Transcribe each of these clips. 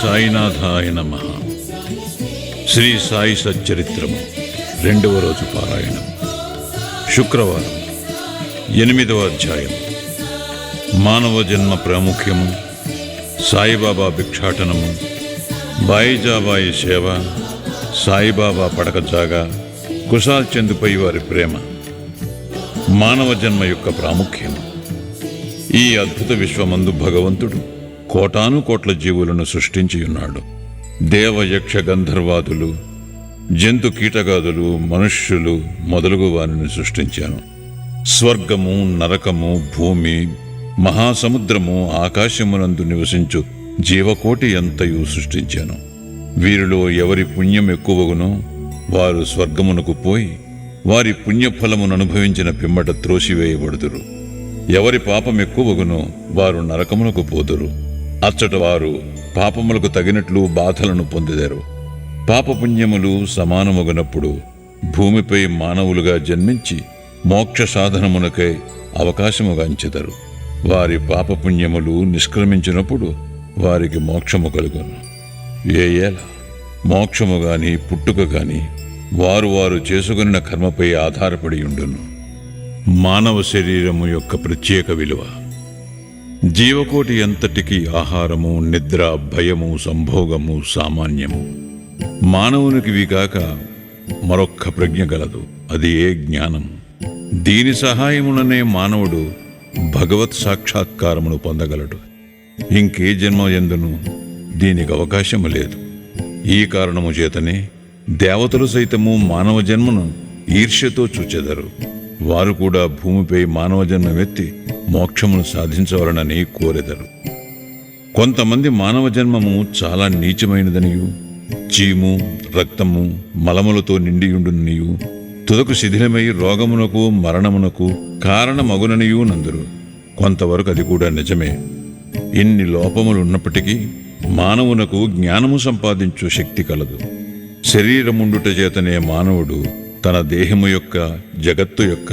సాయినాథాయ నమః. శ్రీ సాయి సచ్చరిత్రము 2వ రోజు పారాయణం. శుక్రవారం 8వ అధ్యాయం. మానవ జన్మ ప్రాముఖ్యము, సాయిబాబా భిక్షాటనము, బాయిజాబాయి సేవ, సాయిబాబా పడకజాగా, కుశాల్ చందుపై వారి ప్రేమ. మానవ జన్మ యొక్క ప్రాముఖ్యము. ఈ అద్భుత విశ్వమందు భగవంతుడు కోటాను కోట్ల జీవులను సృష్టించి ఉన్నాడు. దేవ యక్ష గంధర్వాదులు, జంతు కీటగాదులు, మనుష్యులు మొదలగు వారిని సృష్టించాను. స్వర్గము, నరకము, భూమి, మహాసముద్రము, ఆకాశమునందు నివసించు జీవకోటి ఎంతయు సృష్టించాను. వీరిలో ఎవరి పుణ్యం ఎక్కువగునో వారు స్వర్గమునకు పోయి వారి పుణ్యఫలమును అనుభవించిన పిమ్మట త్రోసివేయబడుదురు. ఎవరి పాపం ఎక్కువగునో వారు నరకమునకు పోదురు. అచ్చట వారు పాపములకు తగినట్లు బాధలను పొందిదరు. పాపపుణ్యములు సమానమగునప్పుడు భూమిపై మానవులుగా జన్మించి మోక్ష సాధనమునకై అవకాశముగాంచెదరు. వారి పాపపుణ్యములు నిష్క్రమించినప్పుడు వారికి మోక్షము కలుగును. ఏల మోక్షము గాని పుట్టుక గాని వారు వారు చేసుకున్న కర్మపై ఆధారపడి ఉండును. మానవ శరీరము యొక్క ప్రత్యేక విలువ. జీవకోటి ఎంతటికి ఆహారము, నిద్ర, భయము, సంభోగము సామాన్యము. మానవునికి విగాక మరొక్క ప్రజ్ఞ గలదు, అది ఏ జ్ఞానం. దీని సహాయముననే మానవుడు భగవత్ సాక్షాత్కారమును పొందగలడు. ఇంకే జన్మ ఎందును దీనికి అవకాశము లేదు. ఈ కారణము చేతనే దేవతలు సైతము మానవ జన్మను ఈర్ష్యతో చూచెదరు. వారు కూడా భూమిపై మానవ జన్మమెత్తి మోక్షమును సాధించవలనని కోరెదరు. కొంతమంది మానవ జన్మము చాలా నీచమైనదనియు, చీము, రక్తము, మలములతో నిండియుండుననియు, తుదకు శిథిలమై రోగమునకు మరణమునకు కారణమగుననియూ నందురు. కొంతవరకు అది కూడా నిజమే. ఇన్ని లోపములున్నప్పటికీ మానవునకు జ్ఞానము సంపాదించు శక్తి కలదు. శరీరముండుట చేతనే మానవుడు తన దేహము యొక్క, జగత్తు యొక్క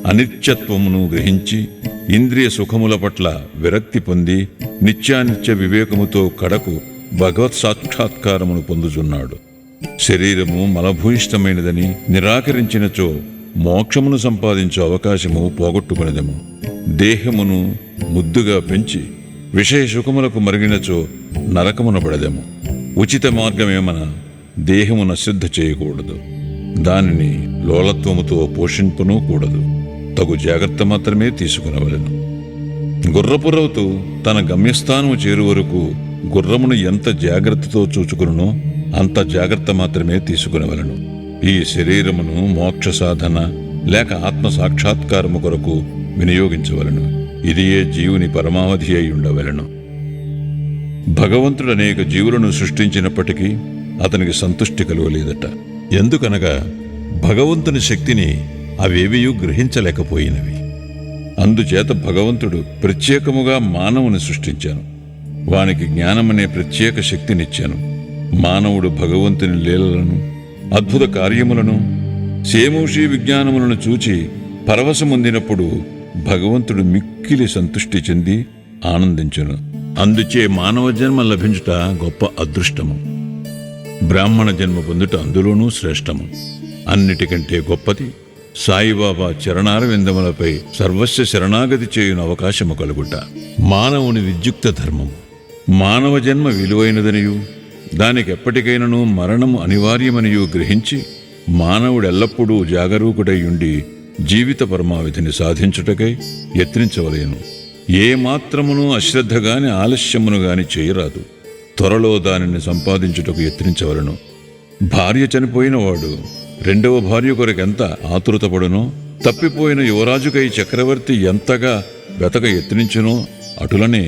అనిత్యత్వమును గ్రహించి ఇంద్రియ సుఖముల పట్ల విరక్తి పొంది నిత్యానిత్య వివేకముతో కడకు భగవత్ సాక్షాత్కారమును పొందుచున్నాడు. శరీరము మలభూయిష్టమైనదని నిరాకరించినచో మోక్షమును సంపాదించే అవకాశము పోగొట్టుకునేదము. దేహమును ముద్దుగా పెంచి విషయ సుఖములకు మరిగినచో నరకమున పడదము. ఉచిత మార్గమేమన దేహమును అశ్రద్ధ చేయకూడదు. దానిని లోలత్వముతో పోషింపనూ కూడదు. తగు జాగ్రత్త మాత్రమే తీసుకునవలెను. గుర్రపురవుతూ తన గమ్యస్థానము చేరు వరకు గుర్రమును ఎంత జాగ్రత్తతో చూచుకునో అంత జాగ్రత్త మాత్రమే తీసుకునవలెను. ఈ శరీరమును మోక్ష సాధన లేక ఆత్మ సాక్షాత్కారము కొరకు వినియోగించవలెను. ఇదియే జీవుని పరమావధి అయి ఉండవలెను. భగవంతుడు అనేక జీవులను సృష్టించినప్పటికీ అతనికి సంతుష్టి కలుగలేదట. ఎందుకనగా భగవంతుని శక్తిని అవేవియూ గ్రహించలేకపోయినవి. అందుచేత భగవంతుడు ప్రత్యేకముగా మానవుని సృష్టించాను. వానికి జ్ఞానమనే ప్రత్యేక శక్తినిచ్చాను. మానవుడు భగవంతుని లీలలను, అద్భుత కార్యములను, సేమూషి విజ్ఞానములను చూచి పరవశముందినప్పుడు భగవంతుడు మిక్కిలి సంతుష్టి చెంది ఆనందించును. అందుచే మానవ జన్మ లభించుట గొప్ప అదృష్టము. బ్రాహ్మణ జన్మ పొందుట అందులోనూ శ్రేష్టము. అన్నిటికంటే గొప్పది సాయిబాబా చరణారవిందములపై సర్వస్వ శరణాగతి చేయున అవకాశము కలుగుట. మానవుని విద్యుక్త ధర్మము. మానవ జన్మ విలువైనదనియు దానికి ఎప్పటికైనను మరణము అనివార్యమనియు గ్రహించి మానవుడెల్లప్పుడూ జాగరూకుడై ఉండి జీవిత పరమావధిని సాధించుటకై యత్నించవలేను. ఏ మాత్రమును అశ్రద్ధగాని ఆలస్యమును గాని చేయరాదు. త్వరలో దానిని సంపాదించుటకు యత్నించవలను. భార్య చనిపోయిన వాడు రెండవ భార్య కొరకెంత ఆతురతపడునో, తప్పిపోయిన యువరాజుకై చక్రవర్తి ఎంతగా వెతక యత్నించునో, అటులనే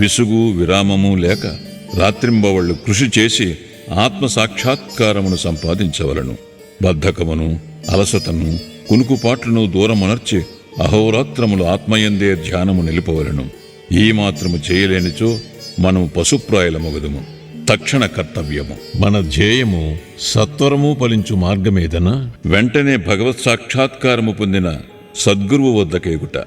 విసుగు విరామము లేక రాత్రింబవళ్లు కృషి చేసి ఆత్మ సాక్షాత్కారమును సంపాదించవలను. బద్ధకమును, అలసతను, కునుకుపాట్లను దూరమునర్చి అహోరాత్రములు ఆత్మయందే ధ్యానము నిలుపవలను. ఈ మాత్రము చేయలేనిచో మనము పశుప్రాయులమగుదుము. తక్షణ కర్తవ్యము. మన ధ్యేయము సత్వరము ఫలించు మార్గమేదనా వెంటనే భగవత్ సాక్షాత్కారము పొందిన సద్గురువు వద్దకేగుట.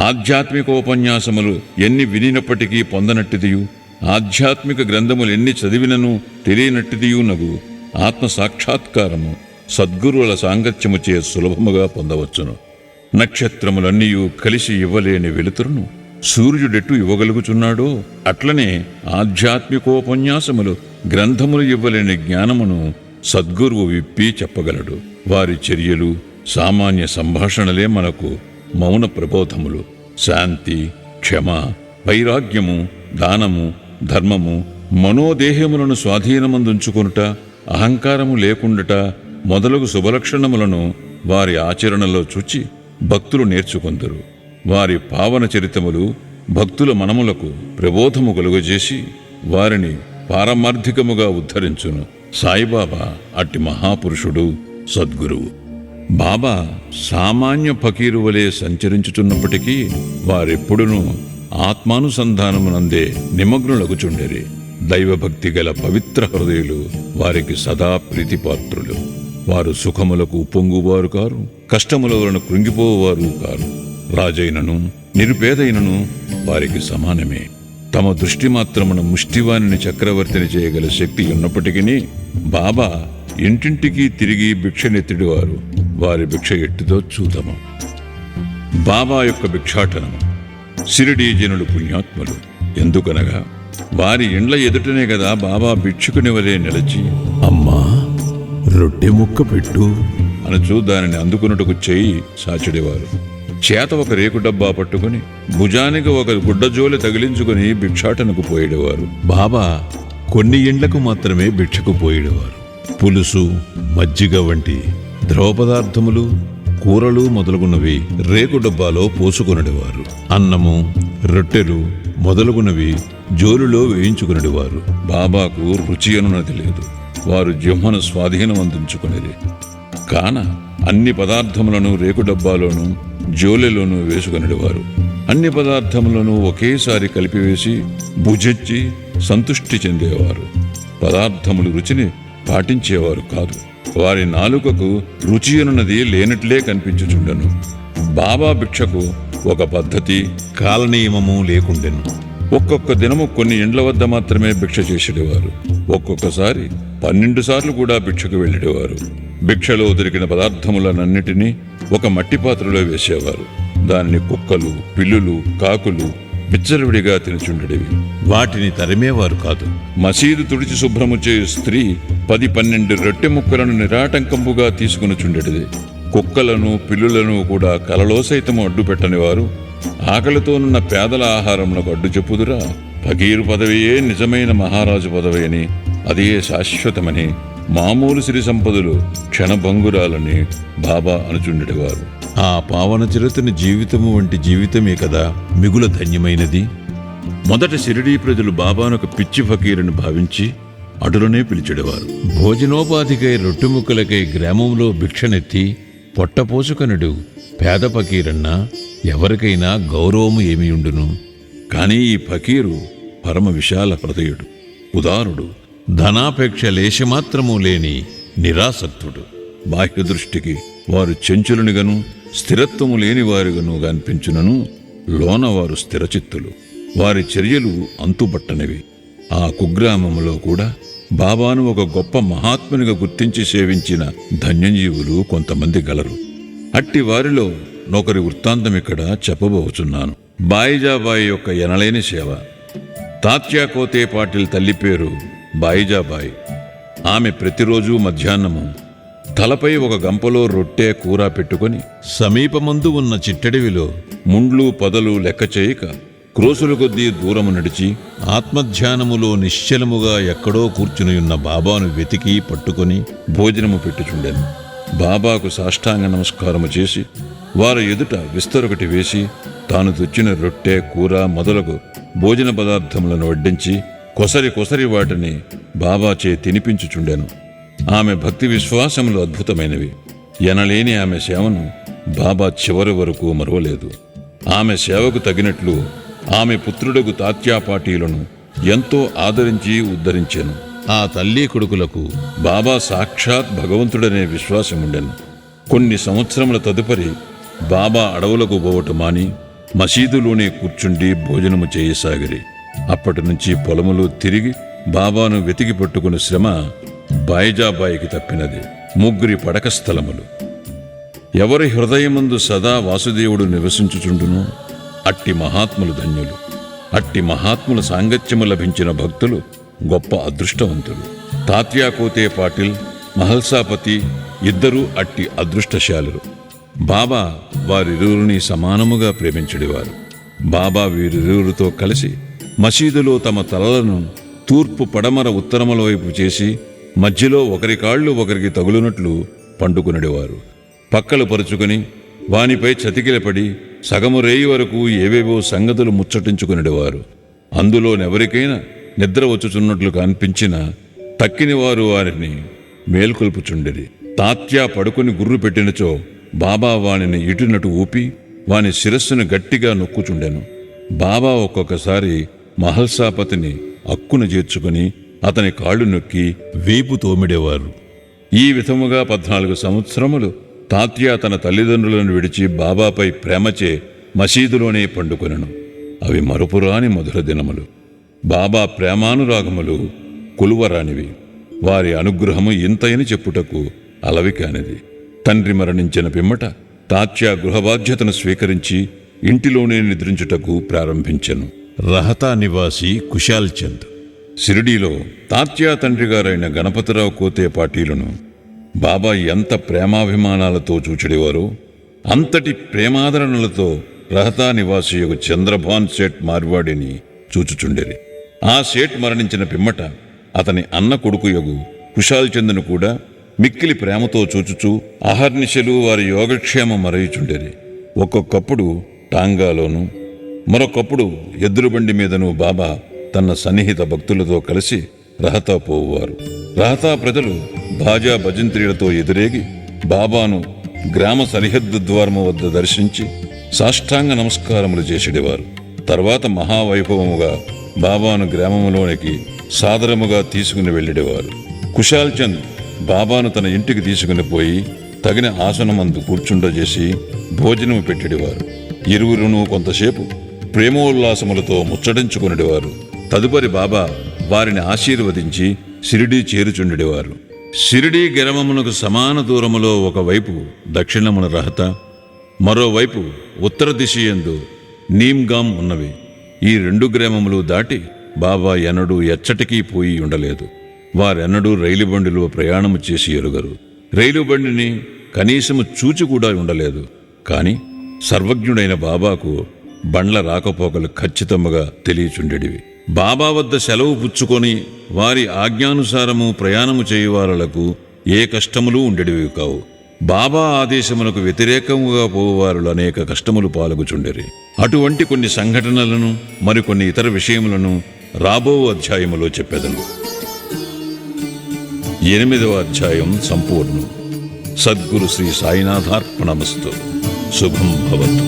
ఆధ్యాత్మికోపన్యాసములు ఎన్ని వినినప్పటికీ పొందనట్టిదియు ఆధ్యాత్మిక గ్రంథములెన్ని చదివినను తెలియనట్టిదియునగు ఆత్మ సాక్షాత్కారము సద్గురువుల సాంగత్యముచే సులభముగా పొందవచ్చును. నక్షత్రములన్నీయూ కలిసి ఇవ్వలేని వెలుతురును సూర్యుడెట్టు ఇవ్వగలుగుచున్నాడో అట్లనే ఆధ్యాత్మికోపన్యాసములు గ్రంథములు ఇవ్వలేని జ్ఞానమును సద్గురువు విప్పి చెప్పగలడు. వారి చర్యలు సామాన్య సంభాషణలే మనకు మౌన ప్రబోధములు. శాంతి, క్షమ, వైరాగ్యము, దానము, ధర్మము, మనోదేహములను స్వాధీనమందుంచుకొనుట, అహంకారము లేకుండుట మొదలగు శుభలక్షణములను వారి ఆచరణలో చూచి భక్తులు నేర్చుకొందురు. వారి పావన చరితములు భక్తుల మనములకు ప్రబోధము కలుగజేసి వారిని పారమార్థికముగా ఉద్ధరించును. సాయిబాబా అట్టి మహాపురుషుడు, సద్గురువు. బాబా సామాన్య ఫకీరు వలె సంచరించుచున్నప్పటికీ వారెప్పుడునూ ఆత్మానుసంధానమునందే నిమగ్నులగుచుండెరి. దైవభక్తి గల పవిత్ర హృదయులు వారికి సదా ప్రీతిపాత్రులు. వారు సుఖములకు పొంగువారు కారు, కష్టముల వలన కృంగిపోవారు కారు. రాజైనను నిరుపేదైనను వారికి సమానమే. తమ దృష్టి మాత్రమున ముష్టివాణిని చక్రవర్తిని చేయగల శక్తి ఉన్నప్పటికీ బాబా ఇంటింటికి తిరిగి భిక్షనెత్తిడివారు. వారి భిక్ష ఎట్టిదో చూద్దాము. బాబా యొక్క భిక్షాటనము. షిరిడీ జనులు పుణ్యాత్ములు. ఎందుకనగా వారి ఇండ్ల ఎదుటనే కదా బాబా భిక్షుకుని వలె నిలచి, అమ్మా రొట్టె ముక్క పెట్టు అనుచూ దానిని అందుకున్నట్టుకు చేయి సాచిడేవారు. చేత ఒక రేకు డబ్బా పట్టుకుని భుజానికి ఒక గుడ్డజోలి తగిలించుకుని భిక్షాటనకు పోయేవారు. బాబా కొన్ని ఇండ్లకు మాత్రమే భిక్షకు పోయేవారు. పులుసు, మజ్జిగ వంటి ద్రవ పదార్థములు, కూరలు మొదలుగున్నవి రేకు డబ్బాలో పోసుకొనడేవారు. అన్నము, రొట్టెలు మొదలుగున్నవి జోలులో వేయించుకునేవారు. బాబాకు రుచి అనున్నది లేదు. వారు జిహ్మను స్వాధీనం అందించుకునేది కాన అన్ని పదార్థములను రేకు డబ్బాలోనూ జోలెలోనూ వేసుకునేవారు. అన్ని పదార్థములను ఒకేసారి కలిపివేసి భుజించి సంతుష్టి చెందేవారు. పదార్థములు రుచిని పాటించేవారు కాదు. వారి నాలుకకు రుచి అనున్నది లేనట్లే కనిపించుచుండెను. బాబా భిక్షకు ఒక పద్ధతి, కాలనియమము లేకుండెను. ఒక్కొక్క దినము కొన్ని ఇండ్ల వద్ద మాత్రమే భిక్ష చేసేవారు. ఒక్కొక్కసారి 12 సార్లు కూడా భిక్షకు వెళ్ళేవారు. భిక్షలో దొరికిన పదార్థములనన్నిటినీ ఒక మట్టి పాత్రలో వేసేవారు. దానిని కుక్కలు, పిల్లులు, కాకులు బిచ్చరవిడిగా తినుచుండేవి. వాటిని తరిమేవారు కాదు. మసీదు తుడిచి శుభ్రము చేయు స్త్రీ 10-12 రొట్టె ముక్కలను నిరాటంకంపుగా తీసుకునిచుండేది. కుక్కలను, పిల్లులను కూడా కలలో సైతము అడ్డు పెట్టని వారు ఆకలితోనున్న పేదల ఆహారములకు అడ్డు చెప్పుదురా? ఫకీరు పదవియే నిజమైన మహారాజు పదవి అని, అదే శాశ్వతమని, మామూలు సిరి సంపదలు క్షణభంగురాలని బాబా అనుచుండేవారు. ఆ పావన చరిత్రని జీవితము వంటి జీవితమే కదా మిగుల ధన్యమైనది. మొదట షిరిడీ ప్రజలు బాబాను ఒక పిచ్చి ఫకీరుని భావించి అటులనే పిలిచెడవారు. భోజనోపాధికై రొట్టెముక్కలకై గ్రామంలో భిక్షనెత్తి పొట్టపోసుకనుడు పేద ఫకీరన్నా ఎవరికైనా గౌరవము ఏమియుండును. కాని ఈ ఫకీరు పరమ విశాల హృదయుడు, ఉదారుడు, ధనాపేక్ష లేశమాత్రము లేని నిరాసక్తుడు. బాహ్య దృష్టికి వారు చెంచులునిగను స్థిరత్వము లేని వారిగను కనిపించునను లోన వారు స్థిరచిత్తులు. వారి చర్యలు అంతుబట్టనివి. ఆ కుగ్రామములో కూడా బాబాను ఒక గొప్ప మహాత్మునిగా గుర్తించి సేవించిన ధన్యజీవులు కొంతమంది గలరు. అట్టి వారిలో నొకరి వృత్తాంతం ఇక్కడ చెప్పబోచున్నాను. బాయిజాబాయి యొక్క ఎనలేని సేవ. తాత్యాకోతే పాటిల్ తల్లి పేరు బాయిజాబాయి. ఆమె ప్రతిరోజు మధ్యాహ్నము తలపై ఒక గంపలో రొట్టె కూర పెట్టుకొని సమీపమందు ఉన్న చిట్టడివిలో ముండ్లు పొదలు లెక్క చేయక క్రోసుల కొద్దీ దూరము నడిచి ఆత్మధ్యానములో నిశ్చలముగా ఎక్కడో కూర్చునియున్న బాబాను వెతికి పట్టుకొని భోజనము పెట్టుచుండెను. బాబాకు సాష్టాంగ నమస్కారము చేసి వారి ఎదుట విస్తరొకటి వేసి తాను తెచ్చిన రొట్టె కూర మొదలగు భోజన పదార్థములను వడ్డించి కొసరి వాటిని బాబాచే తినిపించుచుండెను. ఆమె భక్తి విశ్వాసములు అద్భుతమైనవి. ఎనలేని ఆమె సేవను బాబా చివరి వరకు మరువలేదు. ఆమె సేవకు తగినట్లు ఆమె పుత్రుడగు తాత్యాపాటీలను ఎంతో ఆదరించి ఉద్ధరించెను. ఆ తల్లి కొడుకులకు బాబా సాక్షాత్ భగవంతుడనే విశ్వాసముండెను. కొన్ని సంవత్సరముల తదుపరి బాబా అడవులకు పోవటం మాని మసీదులోనే కూర్చుండి భోజనము చేయసాగిరి. అప్పటి నుంచి పొలములు తిరిగి బాబాను వెతికి పట్టుకుని శ్రమ బాయిజాబాయికి తప్పినది. 3 పడక స్థలములు. ఎవరి హృదయమందు సదా వాసుదేవుడు నివసించుచుండునో అట్టి మహాత్ములు ధన్యులు. అట్టి మహాత్ముల సాంగత్యము లభించిన భక్తులు గొప్ప అదృష్టవంతులు. తాత్యాకోతే పాటిల్, మహల్సాపతి ఇద్దరూ అట్టి అదృష్టశాలురు. బాబా వారిరువురిని సమానముగా ప్రేమించడివారు. బాబా వీరిరువురితో కలిసి మసీదులో తమ తలలను తూర్పు, పడమర, ఉత్తరముల వైపు చేసి మధ్యలో ఒకరి కాళ్ళు ఒకరికి తగులునట్లు పండుకునడివారు. పక్కలు పరుచుకుని వానిపై చతికిలపడి సగము రేయి వరకు ఏవేవో సంగతులు ముచ్చటించుకునేవారు. అందులోనెవరికైనా నిద్ర వచ్చుచున్నట్లు కనిపించినా తక్కిన వారు వారిని మేల్కొల్పుచుండిరి. తాత్యా పడుకుని గుర్రు పెట్టినచో బాబా వానిని ఇటునటు ఊపి వాని శిరస్సును గట్టిగా నొక్కుచుండెను. బాబా ఒక్కొక్కసారి మహల్సాపతిని అక్కున చేర్చుకుని అతని కాళ్ళు నొక్కి వీపు తోమిడేవారు. ఈ విధముగా 14 సంవత్సరములు తాత్యా తన తల్లిదండ్రులను విడిచి బాబాపై ప్రేమచే మసీదులోనే పండుకొనెను. అవి మరుపురాని మధుర దినములు. బాబా ప్రేమానురాగములు కొలువరానివి. వారి అనుగ్రహము ఇంతయని చెప్పుటకు అలవి కానిది. తండ్రి మరణించిన పిమ్మట తాత్యా గృహబాధ్యతను స్వీకరించి ఇంటిలోనే నిద్రించుటకు ప్రారంభించెను. రహతా నివాసి కుశాల్ చంద్. షిరిడీలో తాత్యా తండ్రిగారైన గణపతిరావు కోతే పాటీలను బాబా ఎంత ప్రేమాభిమానాలతో చూచెడివారో అంతటి ప్రేమాదరణలతో రహతా నివాసియగు చంద్రభాన్ సేట్ మార్వాడిని చూచుచుండెరి. ఆ సేట్ మరణించిన పిమ్మట అతని అన్న కొడుకు యగు కుశాల్ చంద్ను కూడా మిక్కిలి ప్రేమతో చూచుచూ అహర్నిశలు వారి యోగక్షేమం మరయుచుండెరి. ఒక్కొక్కప్పుడు టాంగాలోను, మరొకప్పుడు ఎద్దురుబండి మీదను బాబా తన సన్నిహిత భక్తులతో కలిసి రహతా పోవువారు. రహతా ప్రజలు భాజా భజంత్రీలతో ఎదురేగి బాబాను గ్రామ సరిహద్దు ద్వారము వద్ద దర్శించి సాష్టాంగ నమస్కారములు చేసేవారు. తర్వాత మహావైభవముగా బాబాను గ్రామములోనికి సాదరముగా తీసుకుని వెళ్ళేవారు. కుశాల్ చంద్ బాబాను తన ఇంటికి తీసుకుని పోయి తగిన ఆసనమందు కూర్చుండజేసి భోజనము పెట్టేవారు. ఇరువురును కొంతసేపు ప్రేమోల్లాసములతో ముచ్చటించుకునేవారు. తదుపరి బాబా వారిని ఆశీర్వదించి షిరిడీ చేరుచుండెడివారు. షిరిడీ గ్రామమునకు సమాన దూరములో ఒకవైపు దక్షిణమున రహత, మరోవైపు ఉత్తర దిశయందు నీమ్గాం ఉన్నవి. ఈ 2 గ్రామములు దాటి బాబా ఎన్నడూ ఎచ్చటికీ పోయి ఉండలేదు. వారెన్నడూ రైలు బండిలో ప్రయాణము చేసి ఎరుగరు. రైలు బండిని కనీసము చూచి కూడా ఉండలేదు. కాని సర్వజ్ఞుడైన బాబాకు బండ్ల రాకపోకలు ఖచ్చితముగా తెలియచుండెడివి. బాబా వద్ద సెలవు పుచ్చుకొని వారి ఆజ్ఞానుసారము ప్రయాణము చేయువారులకు ఏ కష్టములు ఉండేటివి కావు. బాబా ఆదేశములకు వ్యతిరేకముగా పోవారు అనేక కష్టములు పాల్గొచుండెరి. అటువంటి కొన్ని సంఘటనలను మరికొన్ని ఇతర విషయములను రాబో అధ్యాయములో చెప్పెదను. 8వ అధ్యాయం సంపూర్ణం. సద్గురు శ్రీ సాయినాథార్పణమస్తు. శుభం భవతు.